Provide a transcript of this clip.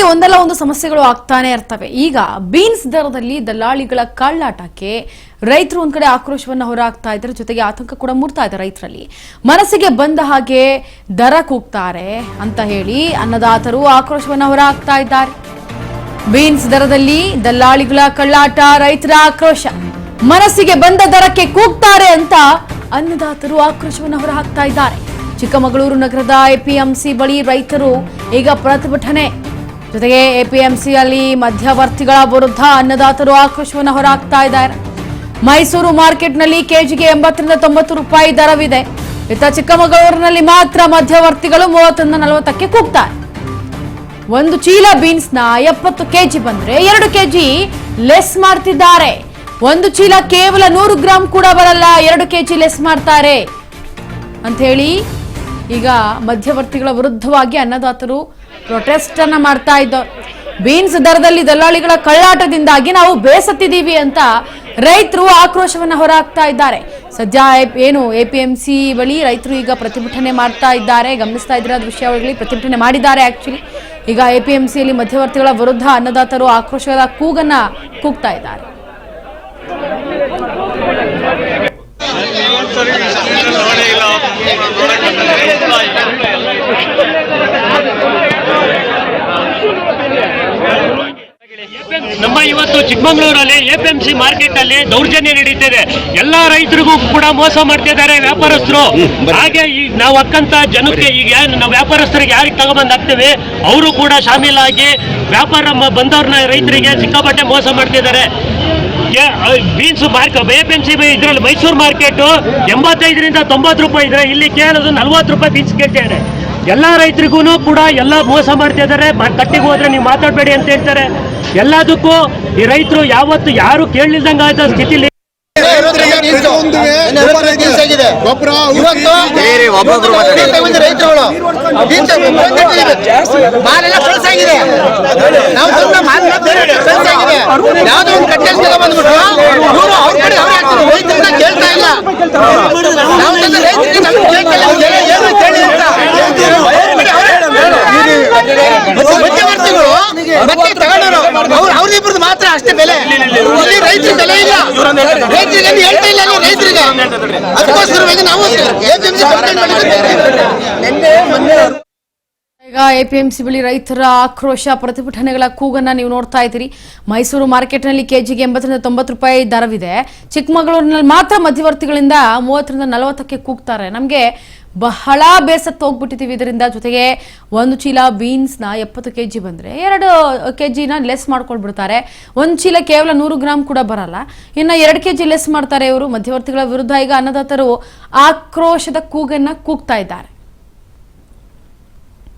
ಹೀಗೆ ಒಂದಲ್ಲ ಒಂದು ಸಮಸ್ಯೆಗಳು ಆಗ್ತಾನೆ ಇರ್ತವೆ. ಈಗ ಬೀನ್ಸ್ ದರದಲ್ಲಿ ದಲ್ಲಾಳಿಗಳ ಕಳ್ಳಾಟಕ್ಕೆ ರೈತರು ಒಂದ್ ಕಡೆ ಆಕ್ರೋಶವನ್ನ ಹೊರಹಾಕ್ತಾ ಇದ್ದಾರೆ, ಜೊತೆಗೆ ಆತಂಕ ಕೂಡ ಮೂಡ್ತಾ ಇದೆ ರೈತರಲ್ಲಿ. ಮನಸ್ಸಿಗೆ ಬಂದ ಹಾಗೆ ದರ ಕೂಗ್ತಾರೆ ಅಂತ ಹೇಳಿ ಅನ್ನದಾತರು ಆಕ್ರೋಶವನ್ನ ಹೊರಹಾಕ್ತಾ ಇದ್ದಾರೆ. ಬೀನ್ಸ್ ದರದಲ್ಲಿ ದಲ್ಲಾಳಿಗಳ ಕಳ್ಳಾಟ, ರೈತರ ಆಕ್ರೋಶ. ಮನಸ್ಸಿಗೆ ಬಂದ ದರಕ್ಕೆ ಕೂಗ್ತಾರೆ ಅಂತ ಅನ್ನದಾತರು ಆಕ್ರೋಶವನ್ನ ಹೊರಹಾಕ್ತಾ ಇದ್ದಾರೆ. ಚಿಕ್ಕಮಗಳೂರು ನಗರದ ಎಪಿಎಂಸಿ ಬಳಿ ರೈತರು ಈಗ ಪ್ರತಿಭಟನೆ, ಜೊತೆಗೆ ಎಪಿಎಂಸಿಯಲ್ಲಿ ಮಧ್ಯವರ್ತಿಗಳ ವಿರುದ್ಧ ಅನ್ನದಾತರು ಆಕ್ರೋಶವನ್ನು ಹೊರಹಾಕ್ತಾ ಇದ್ದಾರೆ. ಮೈಸೂರು ಮಾರ್ಕೆಟ್ನಲ್ಲಿ ಕೆಜಿಗೆ 80 ರಿಂದ 90 ರೂಪಾಯಿ ದರವಿದೆ. ಇತ್ತ ಚಿಕ್ಕಮಗಳೂರಿನಲ್ಲಿ ಮಾತ್ರ ಮಧ್ಯವರ್ತಿಗಳು 30 ರಿಂದ 40ಕ್ಕೆ ಕೂಗ್ತಾರೆ. ಒಂದು ಚೀಲ ಬೀನ್ಸ್ನ 70 ಕೆಜಿ ಬಂದ್ರೆ 2 ಕೆಜಿ ಲೆಸ್ ಮಾಡ್ತಿದ್ದಾರೆ. ಒಂದು ಚೀಲ ಕೇವಲ 100 ಗ್ರಾಂ ಕೂಡ ಬರಲ್ಲ, 2 ಕೆಜಿ ಲೆಸ್ ಮಾಡ್ತಾರೆ ಅಂತ ಹೇಳಿ ಈಗ ಮಧ್ಯವರ್ತಿಗಳ ವಿರುದ್ಧವಾಗಿ ಅನ್ನದಾತರು ಪ್ರೊಟೆಸ್ಟ್ ಅನ್ನ ಮಾಡ್ತಾ ಇದ್ದಾರೆ. ಬೀನ್ಸ್ ದರದಲ್ಲಿ ದಲ್ಲಾಳಿಗಳ ಕಳ್ಳಾಟದಿಂದಾಗಿ ನಾವು ಬೇಸತ್ತಿದ್ದೀವಿ ಅಂತ ರೈತರು ಆಕ್ರೋಶವನ್ನ ಹೊರಹಾಕ್ತಾ ಇದ್ದಾರೆ. ಸದ್ಯ ಏನು ಎಪಿಎಂಸಿ ಬಳಿ ರೈತರು ಈಗ ಪ್ರತಿಭಟನೆ ಮಾಡ್ತಾ ಇದ್ದಾರೆ. ಗಮನಿಸ್ತಾ ಇದ್ರೆ ದೃಶ್ಯಾವಳಿಗಳಲ್ಲಿ ಪ್ರತಿಭಟನೆ ಮಾಡಿದ್ದಾರೆ. ಆಕ್ಚುಲಿ ಈಗ ಎಪಿಎಂಸಿಯಲ್ಲಿ ಮಧ್ಯವರ್ತಿಗಳ ವಿರುದ್ಧ ಅನ್ನದಾತರು ಆಕ್ರೋಶದ ಕೂಗನ್ನ ಕೂಗ್ತಾ ಇದ್ದಾರೆ. ನಮ್ಮ ಇವತ್ತು ಚಿಕ್ಕಮಗಳೂರಲ್ಲಿ ಎಪಿಎಂಸಿ ಮಾರ್ಕೆಟ್ ಅಲ್ಲಿ ದೌರ್ಜನ್ಯ ನಡೀತಿದೆ. ಎಲ್ಲಾ ರೈತರಿಗೂ ಕೂಡ ಮೋಸ ಮಾಡ್ತಿದ್ದಾರೆ ವ್ಯಾಪಾರಸ್ಥರು. ಹಾಗೆ ಈಗ ನಾವು ಅಕ್ಕಂತ ಜನಕ್ಕೆ ಈಗ ನಾವು ವ್ಯಾಪಾರಸ್ಥರಿಗೆ ಯಾರಿಗೆ ತಗೊಂಡ್ಬಂದು ಹಾಕ್ತೇವೆ ಅವರು ಕೂಡ ಶಾಮೀಲಾಗಿ ವ್ಯಾಪಾರ ಬಂದವ್ರನ್ನ ರೈತರಿಗೆ ಸಿಕ್ಕಾಪಟ್ಟೆ ಮೋಸ ಮಾಡ್ತಿದ್ದಾರೆ. ಬೀನ್ಸ್ ಮಾರ್ಕೆಟ್ ಎಪಿಎಂಸಿ ಇದರಲ್ಲಿ ಮೈಸೂರು ಮಾರ್ಕೆಟ್ 85 ರಿಂದ 90 ರೂಪಾಯಿ ಇದ್ರೆ ಇಲ್ಲಿ ಕೇಳೋದು 40 ರೂಪಾಯಿ ಬೀನ್ಸ್ ಕೇಳ್ತಿದ್ದಾರೆ. ಎಲ್ಲಾ ರೈತರಿಗೂ ಕೂಡ ಎಲ್ಲ ಮೋಸ ಮಾಡ್ತಿದ್ದಾರೆ. ಕಟ್ಟಿಗೆ ಹೋದ್ರೆ ನೀವು ಮಾತಾಡಬೇಡಿ ಅಂತ ಹೇಳ್ತಾರೆ. ಎಲ್ಲದಕ್ಕೂ ಈ ರೈತರು ಯಾವತ್ತು ಯಾರು ಕೇಳಲಿಲ್ದಂಗ ಆದ ಸ್ಥಿತಿಲಿ ಅವ್ರಿಬ್ರದ್ದು ಮಾತ್ರ ಅಷ್ಟೇ ಬೆಲೆ, ರೈತರಿಗೆ ಬೆಲೆ ಇಲ್ಲ. ರೈತರಿಗೆ ಹೇಳ್ತಾ ಇಲ್ಲ, ರೈತರಿಗೆ ಅದಕ್ಕೋಸ್ಕರವಾಗಿ ನಾವು ಈಗ ಎಪಿಎಂಸಿ ಬಳಿ ರೈತರ ಆಕ್ರೋಶ, ಪ್ರತಿಭಟನೆಗಳ ಕೂಗನ್ನ ನೀವು ನೋಡ್ತಾ ಇದ್ದೀರಿ. ಮೈಸೂರು ಮಾರ್ಕೆಟ್ನಲ್ಲಿ ಕೆಜಿಗೆ 80 ರಿಂದ 90 ರೂಪಾಯಿ ದರವಿದೆ. ಚಿಕ್ಕಮಗಳೂರಿನಲ್ಲಿ ಮಾತ್ರ ಮಧ್ಯವರ್ತಿಗಳಿಂದ 30 ರಿಂದ 40ಕ್ಕೆ ಕೂಗ್ತಾರೆ. ನಮಗೆ ಬಹಳ ಬೇಸತ್ತು ಹೋಗ್ಬಿಟ್ಟಿದ್ದೀವಿ ಇದರಿಂದ. ಜೊತೆಗೆ ಒಂದು ಚೀಲ ಬೀನ್ಸ್ನ 70 ಕೆಜಿ ಬಂದರೆ 2 ಕೆಜಿನ ಲೆಸ್ ಮಾಡ್ಕೊಳ್ಬಿಡ್ತಾರೆ. ಒಂದು ಚೀಲ ಕೇವಲ 100 ಗ್ರಾಂ ಕೂಡ ಬರಲ್ಲ, ಇನ್ನು 2 ಕೆಜಿ ಲೆಸ್ ಮಾಡ್ತಾರೆ ಇವರು. ಮಧ್ಯವರ್ತಿಗಳ ವಿರುದ್ಧ ಈಗ ಅನ್ನದಾತರು ಆಕ್ರೋಶದ ಕೂಗನ್ನ ಕೂಗ್ತಾ ಇದ್ದಾರೆ.